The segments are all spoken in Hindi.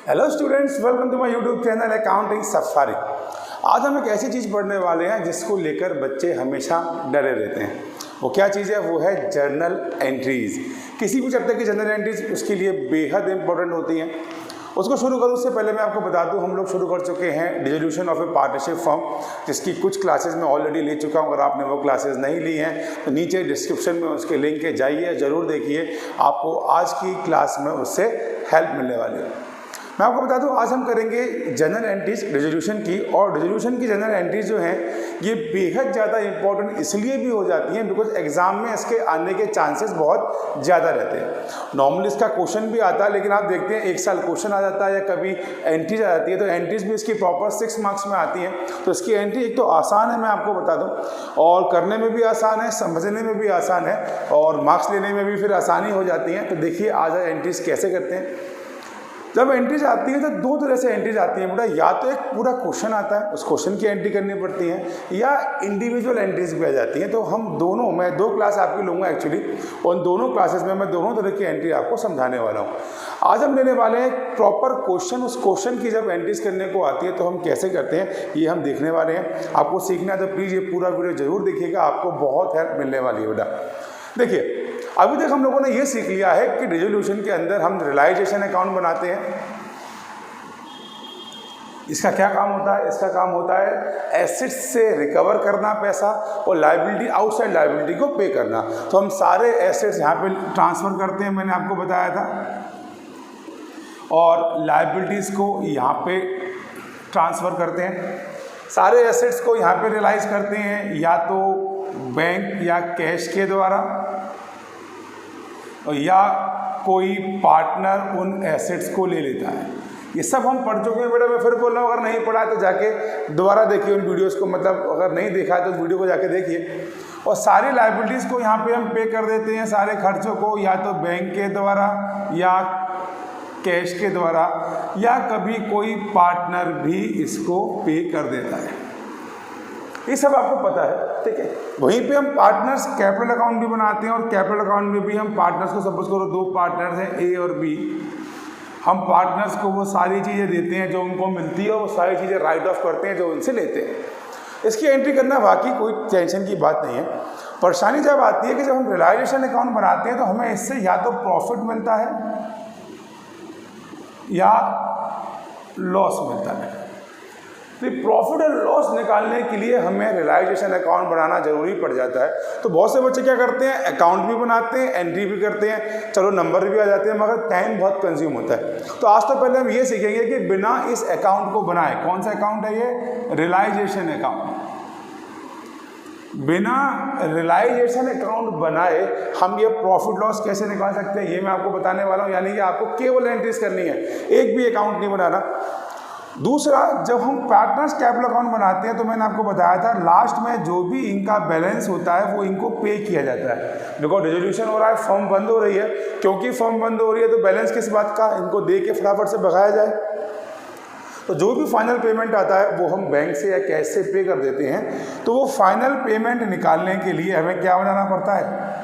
Hello students, welcome to my YouTube channel accounting safari. आज हम एक ऐसी चीज़ पढ़ने वाले हैं जिसको लेकर बच्चे हमेशा डरे रहते हैं। वो क्या चीज़ है? वो है जर्नल एंट्रीज़। किसी भी चैप्टर की जर्नल एंट्रीज उसके लिए बेहद इंपॉर्टेंट होती हैं। उसको शुरू करूँ उससे पहले मैं आपको बता दूं, हम लोग शुरू कर चुके हैं dissolution of A partnership firm, जिसकी कुछ क्लासेस मैं ऑलरेडी ले चुका हूं। अगर आपने वो क्लासेस नहीं ली हैं तो नीचे डिस्क्रिप्शन में उसके लिंक है, जाइए ज़रूर देखिए, आपको आज की क्लास में उससे हेल्प मिलने वाली है। मैं आपको बता दूं, आज हम करेंगे जनरल एंट्रीज डिसोल्यूशन की। और डिसोल्यूशन की जनरल एंट्रीज जो हैं ये बेहद ज़्यादा इंपॉर्टेंट इसलिए भी हो जाती हैं बिकॉज एग्जाम में इसके आने के चांसेस बहुत ज़्यादा रहते हैं। नॉर्मली इसका क्वेश्चन भी आता है, लेकिन आप देखते हैं एक साल क्वेश्चन आ जाता है या कभी एंट्रीज आ जाती है, तो एंट्रीज भी इसकी प्रॉपर 6 मार्क्स में आती हैं। तो इसकी एंट्री एक तो आसान है, मैं आपको बता दूँ, और करने में भी आसान है, समझने में भी आसान है, और मार्क्स लेने में भी फिर आसानी हो जाती है। तो देखिए आज एंट्रीज कैसे करते हैं। जब एंट्रीज आती है तो दो तरह से एंट्रीज आती हैं बेटा, या तो एक पूरा क्वेश्चन आता है, उस क्वेश्चन की एंट्री करनी पड़ती है, या इंडिविजुअल एंट्रीज भी आ जाती हैं। तो हम दोनों, मैं 2 क्लास आपकी लूँगा एक्चुअली, और उन दोनों क्लासेस में मैं दोनों तरह की एंट्री आपको समझाने वाला हूँ। आज हम लेने वाले हैं प्रॉपर क्वेश्चन। उस क्वेश्चन की जब एंट्रीज करने को आती है तो हम कैसे करते हैं ये हम देखने वाले हैं। आपको सीखना है तो प्लीज़ ये पूरा वीडियो जरूर देखिएगा, आपको बहुत हेल्प मिलने वाली है बेटा। देखिए अभी तक हम लोगों ने ये सीख लिया है कि डिसोल्यूशन के अंदर हम रियलाइजेशन अकाउंट बनाते हैं। इसका क्या काम होता है? इसका काम होता है एसेट्स से रिकवर करना पैसा, और लायबिलिटी, आउटसाइड लायबिलिटी को पे करना। तो हम सारे एसेट्स यहाँ पे ट्रांसफ़र करते हैं, मैंने आपको बताया था, और लायबिलिटीज़ को यहाँ पे ट्रांसफ़र करते हैं। सारे एसेट्स को यहाँ पे रियलाइज करते हैं या तो बैंक या कैश के द्वारा, या कोई पार्टनर उन एसेट्स को ले लेता है। ये सब हम पढ़ चुके हैं बेटा। मैं फिर बोल रहा हूँ, अगर नहीं पढ़ा है तो जाके दोबारा देखिए उन वीडियोस को, मतलब अगर नहीं देखा है तो उस वीडियो को जाके देखिए। और सारी लायबिलिटीज़ को यहाँ पे हम पे कर देते हैं, सारे खर्चों को, या तो बैंक के द्वारा या कैश के द्वारा, या कभी कोई पार्टनर भी इसको पे कर देता है। ये सब आपको पता है, ठीक है। वहीं पे हम पार्टनर्स कैपिटल अकाउंट भी बनाते हैं, और कैपिटल अकाउंट में भी हम पार्टनर्स को, सपोज करो 2 पार्टनर्स हैं ए और बी, हम पार्टनर्स को वो सारी चीज़ें देते हैं जो उनको मिलती है, और वो सारी चीज़ें राइट ऑफ करते हैं जो उनसे लेते हैं। इसकी एंट्री करना वाकई कोई टेंशन की बात नहीं है। परेशानी जब आती है कि जब हम रियलाइजेशन अकाउंट बनाते हैं तो हमें इससे या तो प्रॉफिट मिलता है या लॉस मिलता है। तो प्रॉफिट और लॉस निकालने के लिए हमें रियलाइजेशन अकाउंट बनाना जरूरी पड़ जाता है। तो बहुत से बच्चे क्या करते हैं, अकाउंट भी बनाते हैं, एंट्री भी करते हैं, चलो नंबर भी आ जाते हैं, मगर टाइम बहुत कंज्यूम होता है। तो आज तो पहले हम ये सीखेंगे कि बिना इस अकाउंट को बनाए, कौन सा अकाउंट है ये? Realisation account. बिना रियलाइजेशन अकाउंट बनाए हम ये प्रॉफिट लॉस कैसे निकाल सकते हैं, ये मैं आपको बताने वाला हूँ। यानी कि आपको केवल एंट्रीज करनी है, एक भी अकाउंट नहीं बनाना। दूसरा, जब हम पार्टनर्स कैपिटल अकाउंट बनाते हैं तो मैंने आपको बताया था लास्ट में जो भी इनका बैलेंस होता है वो इनको पे किया जाता है। देखो डिसोल्यूशन हो रहा है, फर्म बंद हो रही है, क्योंकि फर्म बंद हो रही है तो बैलेंस किस बात का? इनको दे के फटाफट से भगाया जाए। तो जो भी फाइनल पेमेंट आता है वो हम बैंक से या कैश से पे कर देते हैं। तो वो फाइनल पेमेंट निकालने के लिए हमें क्या बनाना पड़ता है?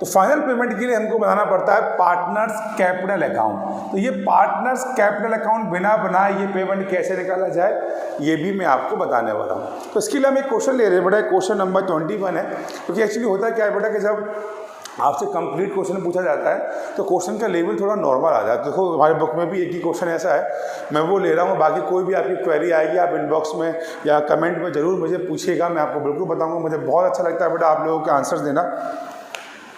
तो फाइनल पेमेंट के लिए हमको बनाना पड़ता है पार्टनर्स कैपिटल अकाउंट। तो ये पार्टनर्स कैपिटल अकाउंट बिना बनाए ये पेमेंट कैसे निकाला जाए ये भी मैं आपको बताने वाला हूँ। तो इसके लिए हम एक क्वेश्चन ले रहे हैं बेटा, क्वेश्चन नंबर 21 है। क्योंकि एक्चुअली होता क्या है बेटा कि जब आपसे कंप्लीट क्वेश्चन पूछा जाता है तो क्वेश्चन का लेवल थोड़ा नॉर्मल आ जाता है। देखो हमारे बुक में भी एक ही क्वेश्चन ऐसा है, मैं वो ले रहा हूँ। बाकी कोई भी आपकी क्वेरी आएगी आप इनबॉक्स में या कमेंट में ज़रूर मुझे पूछिएगा, मैं आपको बिल्कुल बताऊँगा। मुझे बहुत अच्छा लगता है बेटा आप लोगों के आंसर्स देना।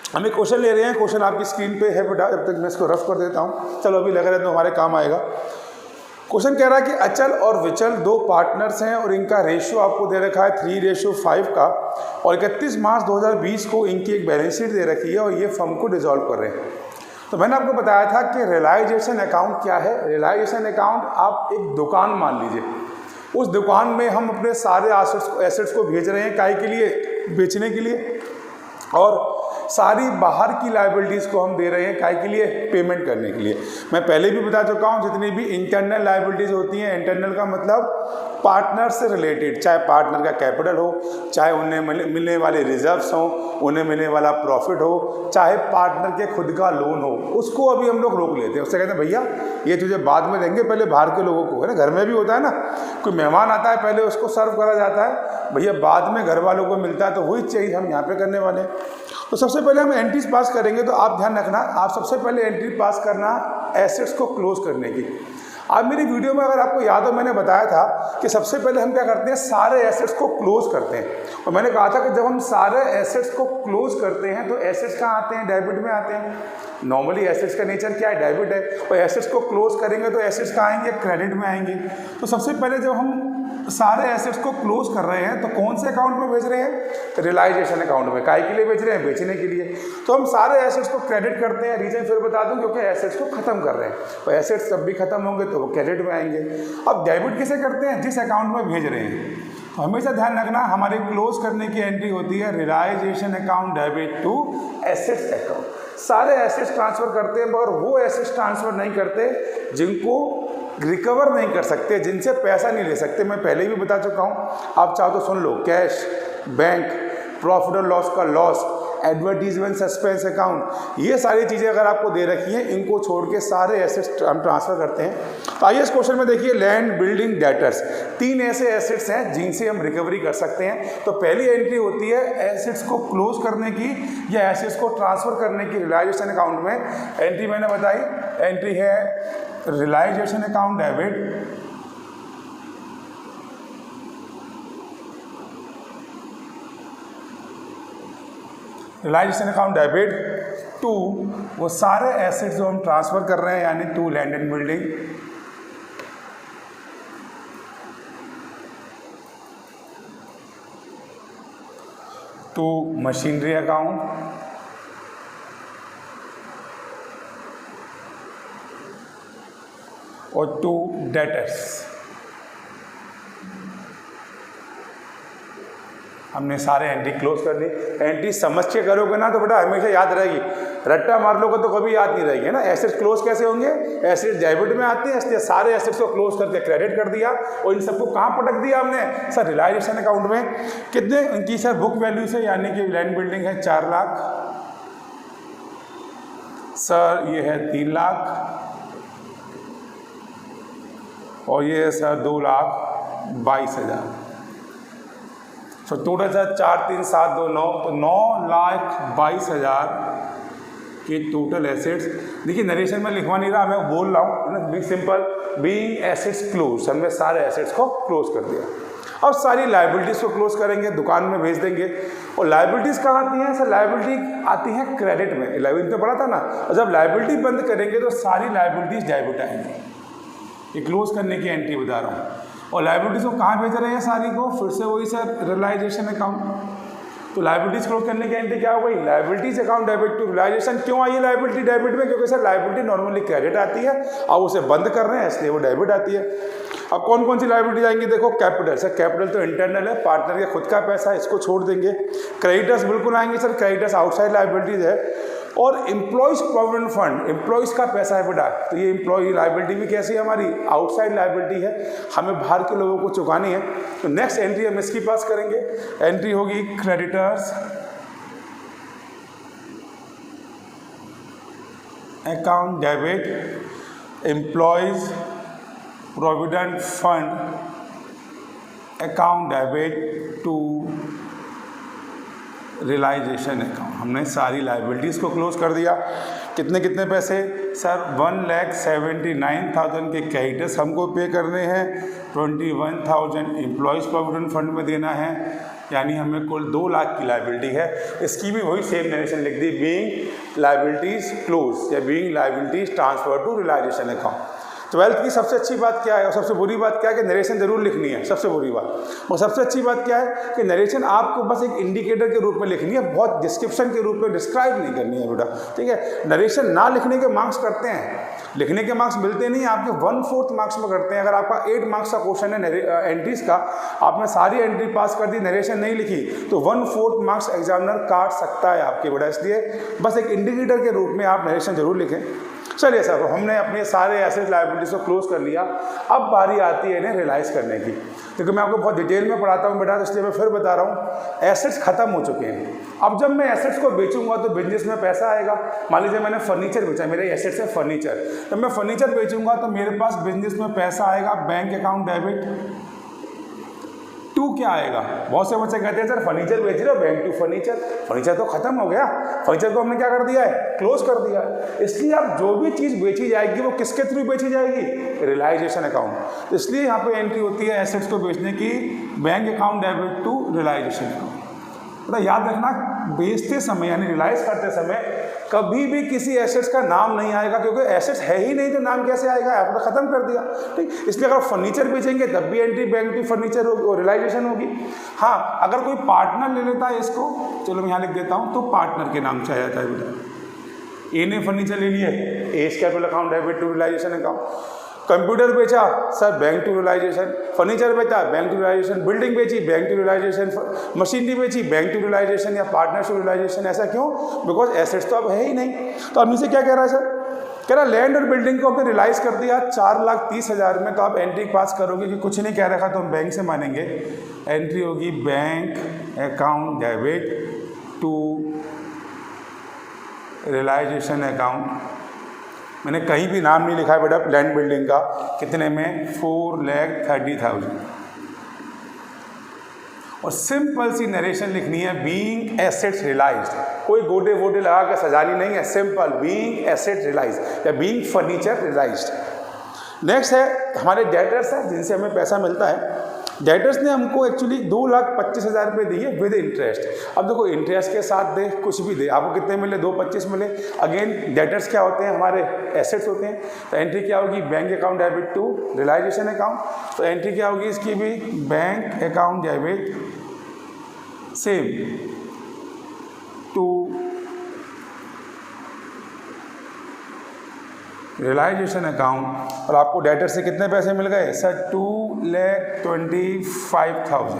हम एक क्वेश्चन ले रहे हैं, क्वेश्चन आपकी स्क्रीन पे है बेटा, जब तक मैं इसको रफ कर देता हूँ। चलो अभी लगा रहे तो हमारे काम आएगा। क्वेश्चन कह रहा है कि अचल और विचल 2 पार्टनर्स हैं और इनका रेशियो आपको दे रखा है 3:5 का, और 31 मार्च 2020 को इनकी एक बैलेंस शीट दे रखी है और ये फर्म को डिसॉल्व कर रहे हैं। तो मैंने आपको बताया था कि रियलाइजेशन अकाउंट क्या है। रियलाइजेशन अकाउंट आप एक दुकान मान लीजिए, उस दुकान में हम अपने सारे एसेट्स को भेज रहे हैं, काहे के लिए? बेचने के लिए, और सारी बाहर की लायबिलिटीज़ को हम दे रहे हैं, काहे के लिए? पेमेंट करने के लिए। मैं पहले भी बता चुका हूँ, जितनी भी इंटरनल लायबिलिटीज़ होती हैं, इंटरनल का मतलब पार्टनर से रिलेटेड, चाहे पार्टनर का कैपिटल हो, चाहे उन्हें मिलने वाले रिजर्व्स हो, उन्हें मिलने वाला प्रॉफिट हो, चाहे पार्टनर के खुद का लोन हो, उसको अभी हम लोग रोक लेते हैं। उससे कहते हैं भैया ये तुझे बाद में देंगे, पहले बाहर के लोगों को, है ना, घर में भी होता है ना, कोई मेहमान आता है पहले उसको सर्व करा जाता है, भैया बाद में घर वालों को मिलता है, तो वही चीज़ हम यहाँ पे करने वाले हैं। तो सबसे पहले हम एंट्रीज पास करेंगे, तो आप ध्यान रखना, आप सबसे पहले एंट्री पास करना एसेट्स को क्लोज करने की। आज मेरी वीडियो में अगर आपको याद हो, मैंने बताया था कि सबसे पहले हम क्या करते हैं, सारे एसेट्स को क्लोज करते हैं। और मैंने कहा था कि जब हम सारे एसेट्स को क्लोज करते हैं तो एसेट्स कहाँ आते हैं, डेबिट में आते हैं। नॉर्मली एसेट्स का नेचर क्या है, डेबिट है, और एसेट्स को क्लोज करेंगे तो एसेट्स कहाँ आएंगे, क्रेडिट में आएंगे। तो सबसे पहले जब हम सारे एसेट्स को क्लोज कर रहे हैं तो कौन से अकाउंट में भेज रहे हैं, रियलाइजेशन अकाउंट में। काय के लिए भेज रहे हैं, बेचने के लिए। तो हम सारे एसेट्स को क्रेडिट करते हैं, रीजन फिर बता दूं, क्योंकि एसेट्स को खत्म कर रहे हैं, और एसेट्स जब भी खत्म होंगे तो वो क्रेडिट में आएंगे। अब डेबिट किसे करते हैं, जिस अकाउंट में भेज रहे हैं। तो हमेशा ध्यान रखना, हमारे क्लोज करने की एंट्री होती है realisation account debit to assets account. सारे एसेट्स ट्रांसफर करते हैं, मगर वो एसेट्स ट्रांसफर नहीं करते जिनको रिकवर नहीं कर सकते, जिनसे पैसा नहीं ले सकते। मैं पहले भी बता चुका हूँ, आप चाहो तो सुन लो। कैश, बैंक, प्रॉफिट और लॉस का लॉस, एडवर्टीजमेंट सस्पेंस अकाउंट, ये सारी चीज़ें अगर आपको दे रखी हैं, इनको छोड़ के सारे एसेट्स हम ट्रांसफ़र करते हैं। तो आइए इस क्वेश्चन में देखिए, लैंड, बिल्डिंग, डेटर्स, 3 ऐसे एसेट्स हैं जिनसे हम रिकवरी कर सकते हैं। तो पहली एंट्री होती है एसेट्स को क्लोज करने की या एसेट्स को ट्रांसफ़र करने की रियलाइजेशन अकाउंट में। एंट्री मैंने बताई, एंट्री है realisation account debit realisation account debit to वो सारे एसेट्स जो हम ट्रांसफर कर रहे हैं, यानी to land and building, to machinery account, और टू डेटर्स। हमने सारे एंट्री क्लोज कर दी। एंट्री समझ के करोगे ना तो बेटा हमेशा याद रहेगी, रट्टा मार लोगे तो कभी याद नहीं रहेगी, है ना। एसेट्स क्लोज कैसे होंगे, एसेट्स डेबिट में आते हैं, इसलिए सारे एसेट्स को क्लोज करके क्रेडिट कर दिया, और इन सबको कहाँ पटक दिया हमने, सर रियलाइजेशन अकाउंट में। कितने इनकी सर बुक वैल्यू से, यानी कि लैंड बिल्डिंग है 4 लाख, सर ये है 3 लाख, और ये है सर 2,22,000। तो टोटल सर 4, 3, 7, 2, 9, तो 9,22,000 के टोटल एसेट्स। देखिए नरेशन में लिखवा नहीं रहा, मैं बोल रहा हूँ, है ना, be simple, being assets close, हमने सारे एसेट्स को क्लोज कर दिया। अब सारी लाइबिलिटीज़ को क्लोज करेंगे, दुकान में भेज देंगे। और लाइबिलिटीज़ कहाँ आती हैं सर, लाइबिलिटी आती है क्रेडिट में, लाइबिलिटी तो पढ़ा था ना। और जब लाइबिलिटी बंद करेंगे तो सारी लाइबिलिटीज़ डेबिट आएंगी। ये क्लोज करने की एंट्री बता रहा हूँ। और लाइबिलिटीज़ को कहाँ भेज रहे हैं सारी को, फिर से वही सर रियलाइजेशन अकाउंट। तो लाइबिलिटीज क्लोज करने की एंट्री क्या हो गई, liabilities account debit to realisation. क्यों आई है लाइबिलिटी डेबिट में, क्योंकि सर लाइबिलिटी नॉर्मली क्रेडिट आती है, अब उसे बंद कर रहे हैं इसलिए वो डेबिट आती है। अब कौन कौन सी लाइबिलिटीज आएंगी, देखो कैपिटल, सर कैपिटल तो इंटरनल है, पार्टनर के खुद का पैसा है, इसको छोड़ देंगे। क्रेडिटर्स बिल्कुल आएंगे सर, क्रेडिटर्स आउटसाइड लाइबिलिटीज है। और एम्प्लॉयज प्रोविडेंट फंड, एम्प्लॉयज का पैसा है बेटा, तो ये एम्प्लॉय लाइबिलिटी भी कैसी है हमारी, आउटसाइड लाइबिलिटी है, हमें बाहर के लोगों को चुकानी है। तो नेक्स्ट एंट्री हम इसकी पास करेंगे, एंट्री होगी creditors account debit, employees provident fund account debit to realisation account. हमने सारी लाइबिलिटीज़ को क्लोज कर दिया। कितने कितने पैसे सर, 1,79,000 के क्रेडिटर्स हमको पे करने हैं, 21,000 एम्प्लॉयज़ प्रोविडेंट फंड में देना है, यानी हमें कुल 2 लाख की लाइबिलिटी है। इसकी भी वही सेम नरेशन लिख दी, बीइंग लाइबिलिटीज़ क्लोज या being liabilities transfer to realisation account. 12th की सबसे अच्छी बात क्या है और सबसे बुरी बात क्या है कि नरेशन जरूर लिखनी है, सबसे बुरी बात। और सबसे अच्छी बात क्या है कि नरेशन आपको बस एक इंडिकेटर के रूप में लिखनी है, बहुत डिस्क्रिप्शन के रूप में डिस्क्राइब नहीं करनी है बेटा, ठीक है। नरेशन ना लिखने के मार्क्स करते हैं, लिखने के मार्क्स मिलते नहीं, आपके 1/4 मार्क्स में करते हैं। अगर आपका 8 मार्क्स का क्वेश्चन है एंट्रीज का, आपने सारी एंट्री पास कर दी, नरेशन नहीं लिखी, तो 1/4 मार्क्स एग्जामिनर काट सकता है आपके बेटा। इसलिए बस एक इंडिकेटर के रूप में आप नरेशन जरूर लिखें। चलिए सर, हमने अपने सारे एसेट लायबिलिटीज को क्लोज कर लिया। अब बारी आती है इन्हें रियलाइज़ करने की, क्योंकि मैं आपको बहुत डिटेल में पढ़ाता हूँ बेटा, तो इसलिए मैं फिर बता रहा हूँ। एसेट्स खत्म हो चुके हैं। अब जब मैं एसेट्स को बेचूंगा तो बिजनेस में पैसा आएगा। मान लीजिए मैंने फर्नीचर बेचा, मेरे एसेट्स है फर्नीचर, जब मैं फर्नीचर बेचूंगा तो मेरे पास बिजनेस में पैसा आएगा, बैंक अकाउंट डेबिट टू क्या आएगा। बहुत से बच्चे कहते हैं सर फर्नीचर बेच रहे हो, बैंक टू फर्नीचर। फर्नीचर तो खत्म हो गया, फर्नीचर को हमने क्या कर दिया है, क्लोज कर दिया है। इसलिए अब जो भी चीज़ बेची जाएगी वो किसके थ्रू बेची जाएगी, रियलाइजेशन अकाउंट। तो इसलिए यहाँ पे एंट्री होती है एसेट्स को बेचने की, bank account debit to realisation account. तो याद रखना, बेचते समय यानी रियलाइज करते समय कभी भी किसी एसेट्स का नाम नहीं आएगा, क्योंकि एसेट्स है ही नहीं तो नाम कैसे आएगा, आपने खत्म कर दिया। ठीक, इसलिए अगर फर्नीचर बेचेंगे तब भी एंट्री बैंक टू फर्नीचर होगी और रियलाइजेशन होगी। हाँ, अगर कोई पार्टनर ले लेता है इसको, चलो मैं यहाँ लिख देता हूँ, तो पार्टनर के नाम से आ जाता है बेटा। ए ने फर्नीचर ले लिया, as capital account debit to realisation account. Computer बेचा sir, bank to realisation. Furniture बेचा, बैंक टू रियलाइजेशन। बिल्डिंग बेची, बैंक टू रियलाइजेशन। मशीनरी बेची, बैंक टू रियलाइजेशन या पार्टनर टू रियलाइजेशन। ऐसा क्यों, बिकॉज एसेट्स तो अब है ही नहीं। तो अब इनसे क्या कह रहा है सर, कह रहा लैंड और बिल्डिंग को आपने रियलाइज कर दिया 4,30,000 में, तो आप एंट्री पास करोगे कि कुछ नहीं कह रखा तो हम बैंक से मानेंगे। एंट्री होगी bank account debit to realisation account. मैंने कहीं भी नाम नहीं लिखा है बेटा लैंड बिल्डिंग का, कितने में, 4,30,000। और सिंपल सी नरेशन लिखनी है, बीइंग एसेट्स रियलाइज्ड। कोई गोटे वोटे लगा के सजानी नहीं है, सिंपल बीइंग एसेट रियलाइज्ड या बीइंग फर्नीचर रियलाइज्ड। नेक्स्ट है हमारे डेटर्स हैं जिनसे हमें पैसा मिलता है। डेटर्स ने हमको एक्चुअली 2,25,000 रुपये दिए विद इंटरेस्ट। अब देखो इंटरेस्ट के साथ दे, कुछ भी दे, आपको कितने मिले, 2,25 मिले। अगेन डेटर्स क्या होते हैं, हमारे एसेट्स होते हैं। तो एंट्री क्या होगी, bank account debit to realisation account. तो एंट्री क्या होगी इसकी भी, bank account debit same to realisation account. और आपको डेटर से कितने पैसे मिल गए सर, 2,25,000।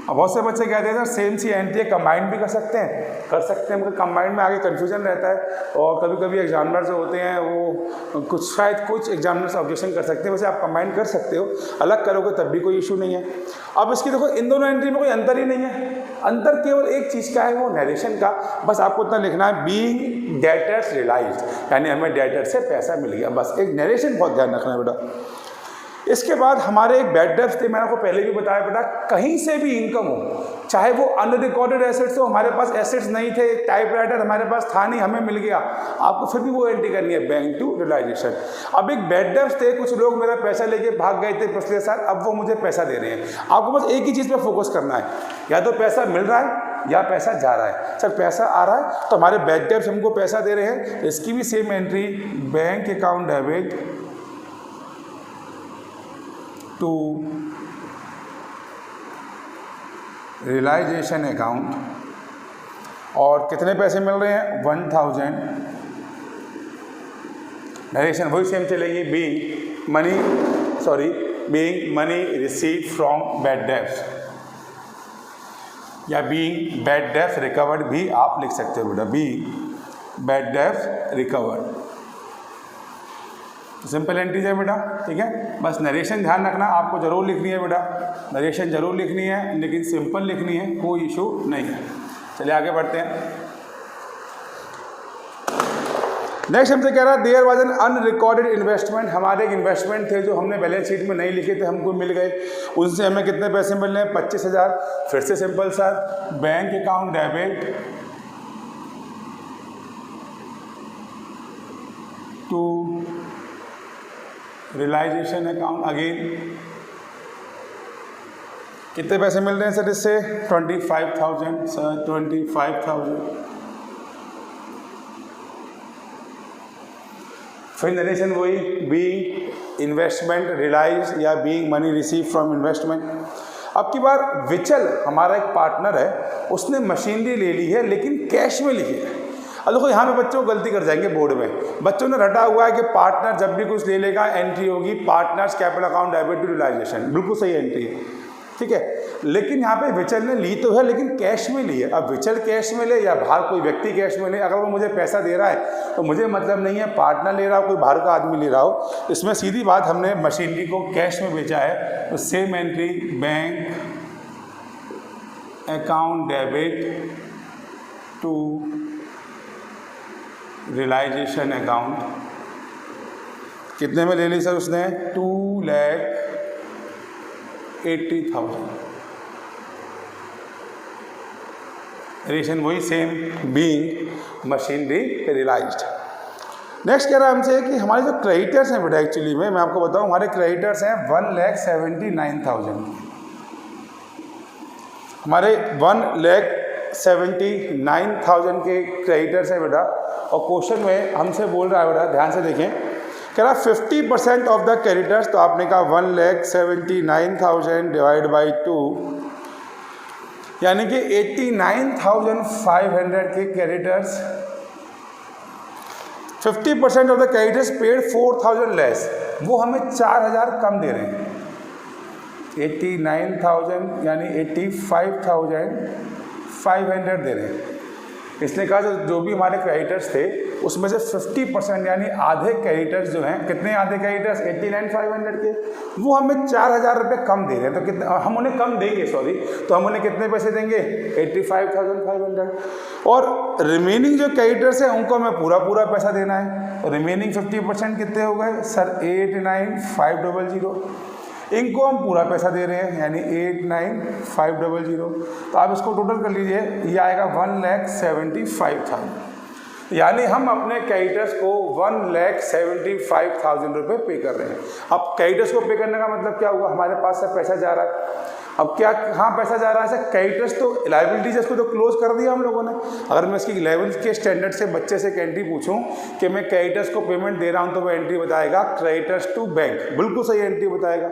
अब बहुत से बच्चे कहते हैं सर सेम सी एंट्री है, कंबाइंड भी कर सकते हैं, मगर कंबाइंड में आगे कन्फ्यूजन रहता है। और कभी कभी एग्जामिनर जो होते हैं वो कुछ एग्जामिनर्स ऑब्जेक्शन कर सकते हैं। वैसे आप कंबाइंड कर सकते हो, अलग करोगे तब भी कोई इशू नहीं है। अब इसकी देखो इन दोनों एंट्री में कोई अंतर ही नहीं है, अंतर केवल एक चीज़ का है, वो नरेशन का। बस आपको इतना लिखना है, बीइंग डेटर्स रियलाइज्ड, यानी हमें डेटर से पैसा मिल गया, बस एक नरेशन बहुत ध्यान रखना है बेटा। इसके बाद हमारे एक बैड डेब्ट्स थे, मैंने आपको पहले भी बताया बेटा, कहीं से भी इनकम हो, चाहे वो अनरिकॉर्डेड एसेट्स हो, हमारे पास एसेट्स नहीं थे, टाइपराइटर हमारे पास था नहीं, हमें मिल गया, आपको फिर भी वो एंट्री करनी है, बैंक टू रियलाइजेशन। अब एक बैड डेब्ट्स थे, कुछ लोग मेरा पैसा लेके भाग गए थे पिछले साल, अब वो मुझे पैसा दे रहे हैं। आपको बस एक ही चीज़ पर फोकस करना है, या तो पैसा मिल रहा है या पैसा जा रहा है। सर पैसा आ रहा है तो हमारे बैड डेब्ट्स हमको पैसा दे रहे हैं, इसकी भी same entry, bank account debit to realisation account. और कितने पैसे मिल रहे हैं, 1,000। नरेशन वही सेम चलेगी, being money receive from bad debts या बीइंग बैड डेब्ट्स रिकवर्ड भी आप लिख सकते हो बेटा, being bad debts recovered. Simple entries है बेटा, ठीक है। बस नरेशन ध्यान रखना, आपको जरूर लिखनी है बेटा, नरेशन जरूर लिखनी है, लेकिन सिंपल लिखनी है, कोई इशू नहीं है। चलिए आगे बढ़ते हैं। नेक्स्ट हमसे कह रहा है there was an unrecorded investment. हमारे एक इन्वेस्टमेंट थे जो हमने बैलेंस शीट में नहीं लिखे थे, हमको मिल गए, उनसे हमें कितने पैसे मिल रहे हैं, 25,000। फिर से simple sir, bank account debit to realisation account. Again कितने पैसे मिल रहे हैं सर इससे, 25,000 सर, 25,000। फिर नरेशन वही, बीइंग इन्वेस्टमेंट रियलाइज या being money receive from investment. अब की बार विचल हमारा एक पार्टनर है, उसने मशीनरी ले ली है लेकिन कैश में लिखी है। अब देखो यहाँ पे बच्चों गलती कर जाएंगे, बोर्ड में बच्चों ने रटा हुआ है कि पार्टनर जब भी कुछ ले लेगा एंट्री होगी partners capital account debit to realisation, बिल्कुल सही एंट्री है, ठीक है। लेकिन यहाँ पे विचल ने ली तो है लेकिन कैश में ली है। अब विचल कैश में ले या बाहर कोई व्यक्ति कैश में ले, अगर वो मुझे पैसा दे रहा है तो मुझे मतलब नहीं है पार्टनर ले रहा हो कोई बाहर का आदमी ले रहा हो। इसमें सीधी बात, हमने मशीनरी को कैश में बेचा है तो same entry bank account debit to realisation account. कितने में ले ली सर उसने? 2,80,000। रेशन वही same being machinery realised. Next कह रहा है हमसे कि हमारे जो क्रेडिटर्स हैं बेटा, एक्चुअली में मैं आपको बताऊं हमारे क्रेडिटर्स हैं 1,79,000। हमारे 1,79,000 के क्रेडिटर्स हैं बेटा। और क्वेश्चन में हमसे बोल रहा है बेटा, ध्यान से देखें, कह रहा 50% ऑफ द क्रेडिटर्स। तो आपने कहा 1,79,000 डिवाइड बाई 2 यानी कि 89,500 के creditors. 50% of the creditors paid 4,000 less, वो हमें 4,000 कम दे रहे हैं। 89,000 यानी 85,500 दे रहे हैं। इसने कहा जो भी हमारे क्रेडिटर्स थे उसमें से 50% यानी आधे क्रेडिटर्स जो हैं, कितने आधे क्रेडिटर्स? 89,500 के, वो हमें 4,000 रुपये कम दे रहे हैं। तो कितने हम उन्हें कम देंगे, सॉरी, तो हम उन्हें कितने पैसे देंगे? 85,500। और रिमेनिंग जो क्रेडिटर्स हैं उनको हमें पूरा पैसा देना है। और रिमेनिंग 50% कितने हो गए सर? 89,500। इनको हम पूरा पैसा दे रहे हैं यानी 89,500। तो आप इसको टोटल कर लीजिए, ये आएगा 1,75,000। यानी हम अपने क्रेडिटर्स को 1,75,000 रुपये पे कर रहे हैं। अब क्रेडिटर्स को पे करने का मतलब क्या हुआ? हमारे पास से पैसा जा रहा है। अब क्या कहाँ पैसा जा रहा है सर? क्रेडिटर्स तो लायबिलिटीज इसको तो क्लोज कर दिया हम लोगों ने। अगर मैं इसकी 11th के स्टैंडर्ड से बच्चे से एक एंट्री पूछूं कि मैं क्रेडिटर्स को पेमेंट दे रहा हूं, तो वो एंट्री बताएगा क्रेडिटर्स टू बैंक, बिल्कुल सही एंट्री बताएगा।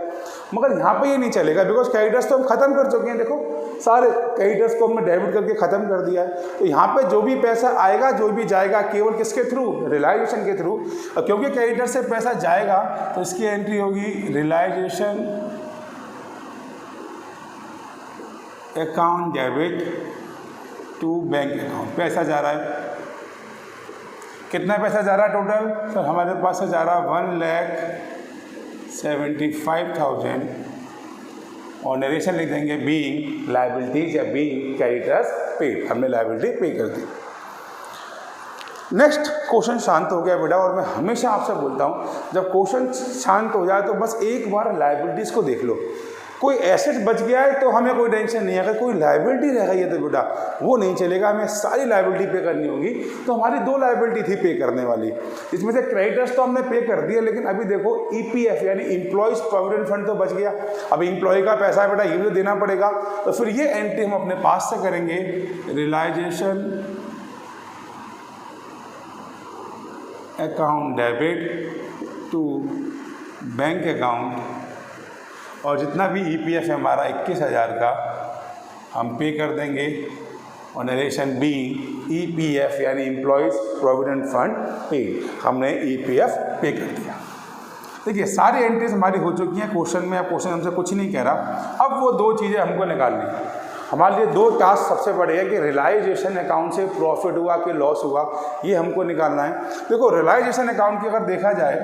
मगर यहाँ पे ये नहीं चलेगा, बिकॉज क्रेडिटर्स तो हम खत्म कर चुके हैं। देखो सारे क्रेडिटर्स को हमने डेबिट करके ख़त्म कर दिया है। तो यहाँ पे जो भी पैसा आएगा, जो भी जाएगा, केवल किसके थ्रू? रियलाइजेशन के थ्रू। अब क्योंकि क्रेडिटर से पैसा जाएगा तो इसकी एंट्री होगी realisation account debit to bank account. पैसा जा रहा है, कितना पैसा जा रहा है टोटल सर? हमारे पास से जा रहा है 1,75,000 और नरेशन लिख देंगे बीइंग लायबिलिटीज या बीइंग क्रेडिटर्स पेड। हमने लायबिलिटी पे कर दी। नेक्स्ट क्वेश्चन शांत हो गया बेटा, और मैं हमेशा आपसे बोलता हूँ जब क्वेश्चन शांत हो जाए तो बस एक बार लायबिलिटीज को देख लो। कोई एसेट बच गया है तो हमें कोई टेंशन नहीं है, अगर कोई लायबिलिटी रह गई है तो बेटा वो नहीं चलेगा, हमें सारी लायबिलिटी पे करनी होगी। तो हमारी 2 लायबिलिटी थी पे करने वाली, इसमें से क्रेडिटर्स तो हमने पे कर दिए, लेकिन अभी देखो ईपीएफ यानी एम्प्लॉयज प्रोविडेंट फंड तो बच गया। अब एम्प्लॉय का पैसा है बेटा, ये भी देना पड़ेगा। तो फिर ये एंट्री हम अपने पास से करेंगे, realisation account debit to bank account, और जितना भी ईपीएफ है हमारा 21,000 का हम पे कर देंगे। और नरेशन बी ईपीएफ यानी एम्प्लॉयज़ प्रोविडेंट फंड पे, हमने ईपीएफ पे कर दिया। देखिए सारी एंट्रीज हमारी हो चुकी हैं क्वेश्चन में। अब क्वेश्चन हमसे कुछ नहीं कह रहा, अब वो 2 चीज़ें हमको निकालनी है। हमारे लिए 2 टास्क सबसे बड़े हैं कि रियलाइजेशन अकाउंट से प्रॉफिट हुआ कि लॉस हुआ, ये हमको निकालना है। देखो रियलाइजेशन अकाउंट की अगर देखा जाए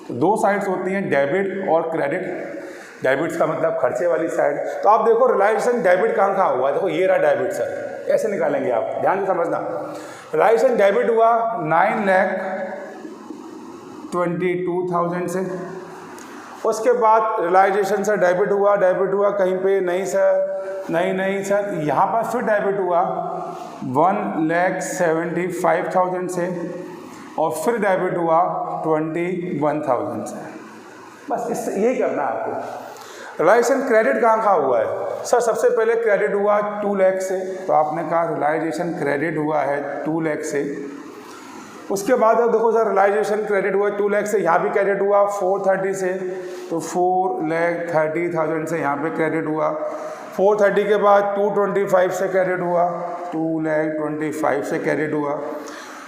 तो 2 साइड्स होती हैं, डेबिट और क्रेडिट। डेबिट्स का मतलब खर्चे वाली साइड। तो आप देखो रियलाइजेशन डेबिट कहाँ हुआ है, देखो ये रहा डेबिट सर, ऐसे निकालेंगे आप, ध्यान से समझना। रियलाइजेशन डेबिट हुआ 9,22,000 से। उसके बाद रियलाइजेशन से डेबिट हुआ कहीं पे नहीं सर, नहीं सर, यहाँ पर फिर डेबिट हुआ 1,75,000 से, और फिर डेबिट हुआ 21,000 से। बस इससे यही करना है आपको। रियलाइजेशन क्रेडिट कहाँ हुआ है सर? सबसे पहले क्रेडिट हुआ 2 लाख से, तो आपने कहा रियलाइजेशन क्रेडिट हुआ है 2 लाख से। उसके बाद अब देखो सर रियलाइजेशन क्रेडिट हुआ 2 लाख से, यहाँ भी क्रेडिट हुआ 430 से, तो 4,30,000 से यहाँ पे क्रेडिट हुआ। 430 के बाद 225 से क्रेडिट हुआ, 2,25,000 से क्रेडिट हुआ।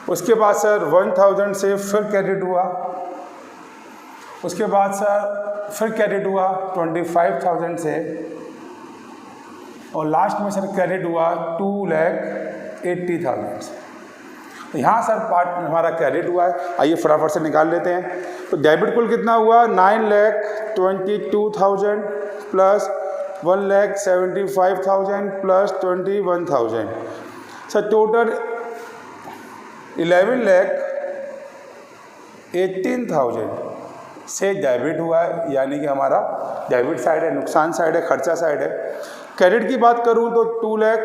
उसके बाद सर 1,000 से फिर क्रेडिट हुआ। उसके बाद सर फिर क्रेडिट हुआ 25,000 से, और लास्ट में सर क्रेडिट हुआ 2,80,000 से। तो यहाँ सर पार्ट हमारा क्रेडिट हुआ है, आइए फटाफट से निकाल लेते हैं। तो डेबिट कुल कितना हुआ 9,22,000 प्लस 1,75,000 प्लस 21,000, सर टोटल 11,18,000 से डेबिट हुआ है, यानी कि हमारा डेबिट साइड है, नुकसान साइड है, खर्चा साइड है। क्रेडिट की बात करूं तो 2 lakh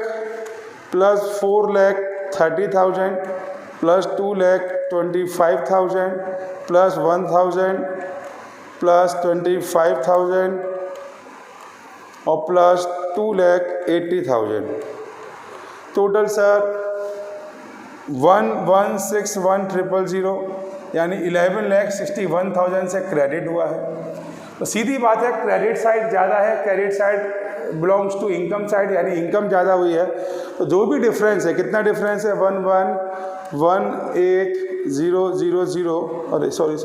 plus 4,30,000 plus 2,25,000 plus 1,000 plus 25,000 और प्लस 2,80,000, टोटल सर 1,61,000, यानी 11,61,000 से क्रेडिट हुआ है। तो सीधी बात है क्रेडिट साइड ज़्यादा है, credit side belongs to income side, यानी इनकम ज़्यादा हुई है। तो जो भी डिफरेंस है, कितना डिफरेंस है 11,18,000, अरे सॉरी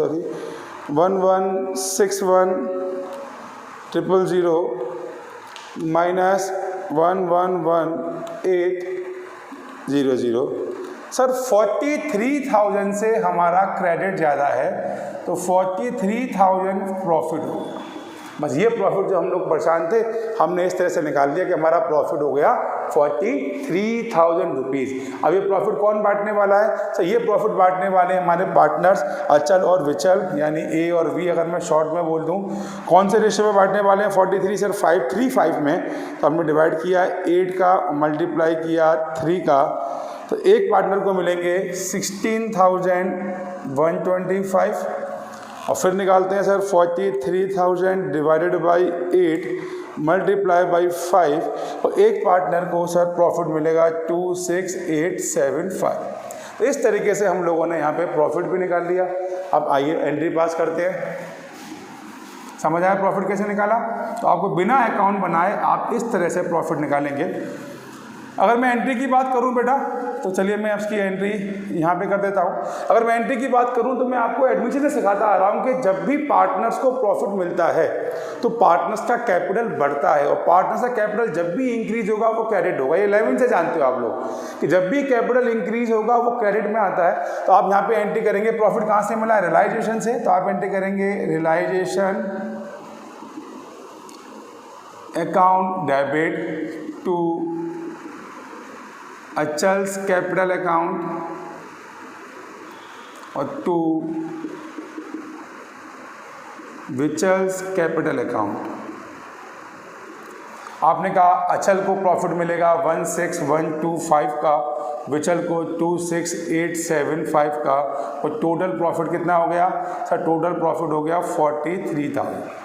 11,61,000 माइनस 11,18,000, सर 43,000 से हमारा क्रेडिट ज़्यादा है, तो 43,000 प्रॉफिट होगा। बस ये प्रॉफिट जो हम लोग परेशान थे, हमने इस तरह से निकाल दिया कि हमारा प्रॉफिट हो गया 43,000 रुपीज़। अब ये प्रॉफिट कौन बांटने वाला है? सर ये प्रॉफिट बांटने वाले हमारे पार्टनर्स अचल और विचल, यानी ए और वी। अगर मैं शॉर्ट में बोल दूं कौन से रेशियो में बांटने वाले हैं 43 सर 535 में, तो हमने डिवाइड किया 8 का, मल्टीप्लाई किया 3 का, तो एक पार्टनर को मिलेंगे 16,125, और फिर निकालते हैं sir 43,000 divided by 8 multiply by 5, और एक पार्टनर को सर प्रॉफिट मिलेगा 26,875। तो इस तरीके से हम लोगों ने यहाँ पे प्रॉफिट भी निकाल लिया। अब आइए एंट्री पास करते हैं। समझ आया प्रॉफिट कैसे निकाला? तो आपको बिना अकाउंट बनाए आप इस तरह से प्रॉफिट निकालेंगे। अगर मैं एंट्री की बात करूं बेटा, तो चलिए मैं आपकी एंट्री यहाँ पे कर देता हूँ। अगर मैं एंट्री की बात करूँ तो मैं आपको एडमिशन से सिखाता आ रहा हूँ कि जब भी पार्टनर्स को प्रॉफिट मिलता है तो पार्टनर्स का कैपिटल बढ़ता है, और पार्टनर्स का कैपिटल जब भी इंक्रीज होगा वो क्रेडिट होगा। ये 11 से जानते हो आप लोग कि जब भी कैपिटल इंक्रीज होगा वो क्रेडिट में आता है। तो आप यहाँ पे एंट्री करेंगे, प्रॉफिट कहाँ से मिला है? रियलाइजेशन से। तो आप एंट्री करेंगे realisation account debit to Achal's capital account और टू विचल्स कैपिटल अकाउंट। आपने कहा अचल को प्रॉफिट मिलेगा 16,125 का, विचल को 26,875 का, और टोटल प्रॉफिट कितना हो गया? सर टोटल प्रॉफिट हो गया 43,000।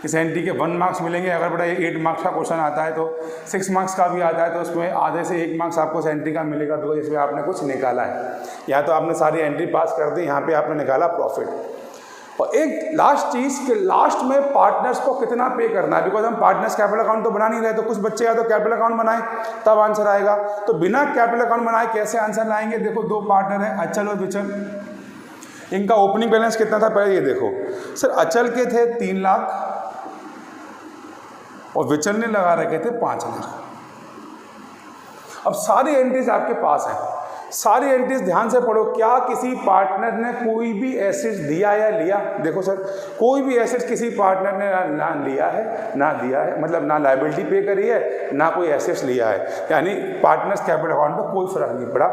इस एंट्री के 1 मार्क्स मिलेंगे। अगर बेटा 8 मार्क्स का क्वेश्चन आता है तो 6 मार्क्स का भी आता है, तो उसमें आधे से 1 मार्क्स आपको इस एंट्री का मिलेगा, तो इसमें आपने कुछ निकाला है। या तो आपने सारी एंट्री पास कर दी, यहाँ पे आपने निकाला प्रॉफिट। और एक लास्ट चीज़ कि लास्ट में पार्टनर्स को कितना पे करना है, बिकॉज हम पार्टनर्स कैपिटल अकाउंट तो बना नहीं रहे, तो कुछ बच्चे या तो कैपिटल अकाउंट बनाए तब आंसर आएगा। तो बिना कैपिटल अकाउंट बनाए कैसे आंसर लाएंगे? देखो 2 पार्टनर है अचल और विचल, इनका ओपनिंग बैलेंस कितना था पहले ये देखो। सर अचल के थे 3 लाख और विचल ने लगा रखे थे 5 लाख। अब सारी एंट्रीज आपके पास हैं, सारी एंट्रीज ध्यान से पढ़ो। क्या किसी पार्टनर ने कोई भी एसेट्स दिया या लिया? देखो सर कोई भी एसेट्स किसी पार्टनर ने ना लिया है ना दिया है, मतलब ना लायबिलिटी पे करी है ना कोई एसेट्स लिया है, यानी पार्टनर्स कैपिटल अकाउंट में कोई फर्क नहीं पड़ा।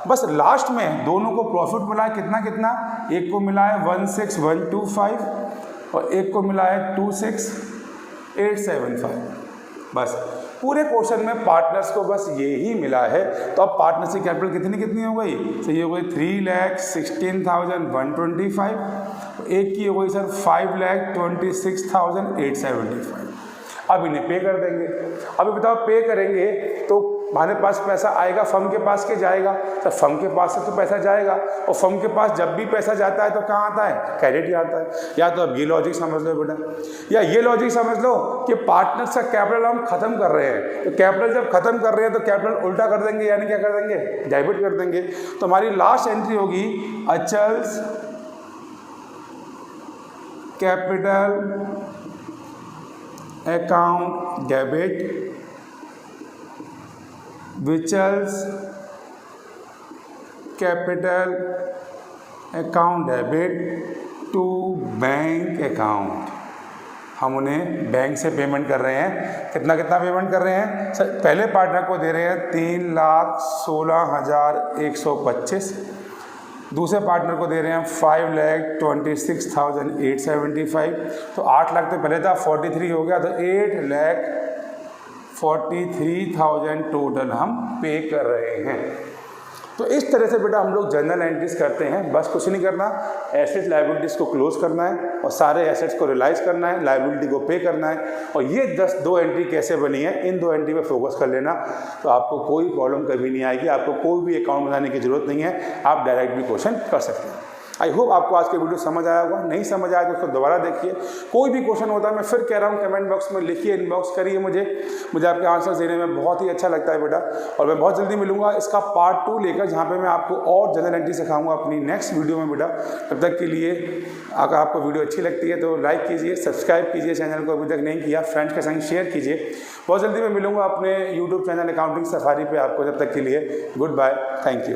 बस लास्ट में दोनों को प्रॉफिट मिला है कितना कितना, एक को मिला है 16,125 और एक को मिला है 26,875। बस पूरे क्वेश्चन में पार्टनर्स को बस ये ही मिला है। तो अब पार्टनर्स की कैपिटल कितनी हो गई? तो ये हो गई 3,16,125, एक की हो गई सर 5,26,875। अब इन्हें पे कर देंगे। अभी बताओ पे करेंगे तो हमारे पास पैसा आएगा, फर्म के पास के जाएगा, तो फर्म के पास से तो पैसा जाएगा, और फर्म के पास जब भी पैसा जाता है तो कहाँ आता है? क्रेडिट ही आता है। या तो अब ये लॉजिक समझ लो बेटा, या ये लॉजिक समझ लो कि पार्टनर्स का कैपिटल हम खत्म कर रहे हैं, तो कैपिटल जब खत्म कर रहे हैं तो कैपिटल उल्टा कर देंगे, यानी क्या कर देंगे? डेबिट कर देंगे। तो हमारी लास्ट एंट्री होगी अचल्स capital account debit, which is capital account debit to bank account। हम उन्हें बैंक से पेमेंट कर रहे हैं। कितना कितना पेमेंट कर रहे हैं सर? पहले पार्टनर को दे रहे हैं 3,16,125, दूसरे पार्टनर को दे रहे हैं 5,26,875। तो 8 लाख तो पहले था, 43 हो गया, तो 8,43,000 टोटल हम पे कर रहे हैं। तो इस तरह से बेटा हम लोग जर्नल एंट्रीज करते हैं। बस कुछ नहीं करना, एसेट लायबिलिटीज़ को क्लोज करना है और सारे एसेट्स को रियलाइज करना है, लायबिलिटी को पे करना है। और ये 2 एंट्री कैसे बनी है, इन 2 एंट्री पे फोकस कर लेना, तो आपको कोई प्रॉब्लम कभी नहीं आएगी। आपको कोई भी अकाउंट बनाने की जरूरत नहीं है, आप डायरेक्ट भी क्वेश्चन कर सकते हैं। आई होप आपको आज के वीडियो समझ आया होगा। नहीं समझ आया तो उसको दोबारा देखिए। कोई भी क्वेश्चन होता है, मैं फिर कह रहा हूँ, कमेंट बॉक्स में लिखिए, इनबॉक्स करिए मुझे आपके आंसर देने में बहुत ही अच्छा लगता है बेटा। और मैं बहुत जल्दी मिलूंगा इसका पार्ट 2 लेकर, जहाँ पे मैं आपको और जनरल एंट्री सिखाऊंगा अपनी नेक्स्ट वीडियो में बेटा। तब तक के लिए अगर आपको वीडियो अच्छी लगती है तो लाइक कीजिए, सब्सक्राइब कीजिए, चैनल को अभी तक नहीं किया फ्रेंड्स के संग शेयर कीजिए। बहुत जल्दी मैं मिलूंगा अपने यूट्यूब चैनल अकाउंटिंग सफारी पे आपको। जब तक के लिए गुड बाय, थैंक यू।